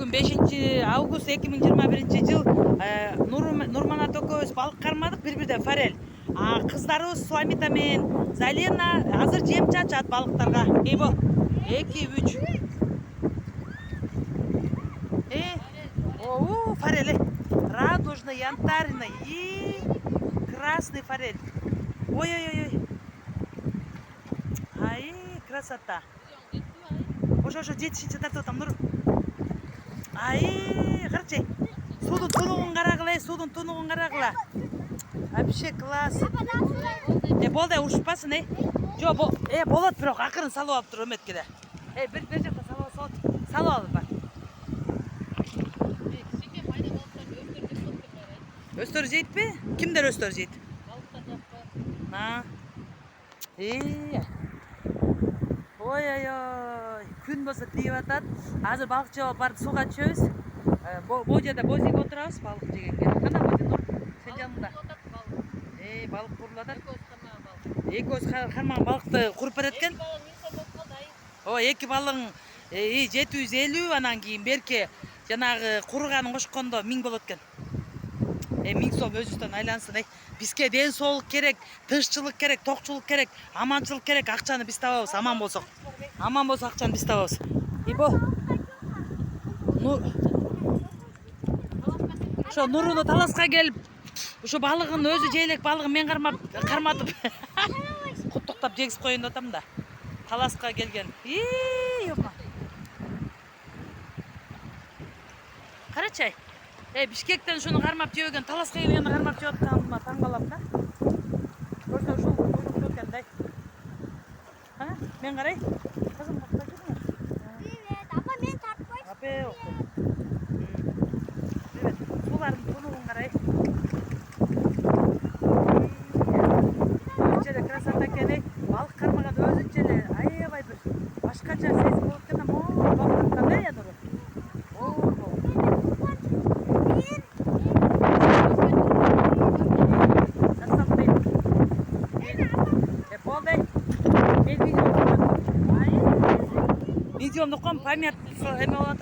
Бүгін 5 август 2021 жыл. Нурманат экөөбүз балык кармадык, бир-бирде форель. Кыздарыбыз Суамита менен Залена азыр жем чачат балыктарга. Эбо 2-3. О, форель. Радужный, янтарный и красный форель. Ой-ой-ой. Ай, красота. Ошо жетишинчи тартып атам, Нур. Ай, карчы. Судун тунугун карагыла, судун тунугун карагыла. Вообще класс. Болды, урушпасын, Жо, болот, бирок акырын салып алып тур өмөткеде. Бир жакта салып алып бар. Өстөр жейтпи? Кимдер өстөр жейт? Ой-ой-ой, күн болсо тийип атат. Азыр балык жеп барып сууга түшөбүз. Бул жерде бозиге отурабыз балык жегенге. Кана бози, Нур, сен жанында. Балык курулуп атат. Экөөбүз кармаган балыкты куруп береткен. Эки балыгың 750, анан кийин берке жанагы куруганын кошкондо 1000 болот экен. 1000 сом өзүбүздөн айлансын. Бизге ден соолук керек, тынччылык керек, токчулук керек, аманчылык керек. Акчаны биз табабыз, аман болсок. Аман болсо акчаны биз табабыз. Ошо Нуруну таласка келип, ошо балыгын өзү жейлек балыгын мен карматып куттуктап жегиз коеюн деп атам да. Таласка келген. Карачай. Бишкектен ушуну кармап жебеген, таласка келгенди кармап жеп атканыма таң калам да. Көрсө ушул буйруктуу экен да. Мен карай. Кызым, Привет, апа мен тартпайсың. Привет. Сулардын тунугун карай. Өзүнчө красота экен. Балык кармаган өзүнчө эле аябай бир башкача сезим болот экен. Балык кандай я Нуру? Видеомду ком, память эме болот,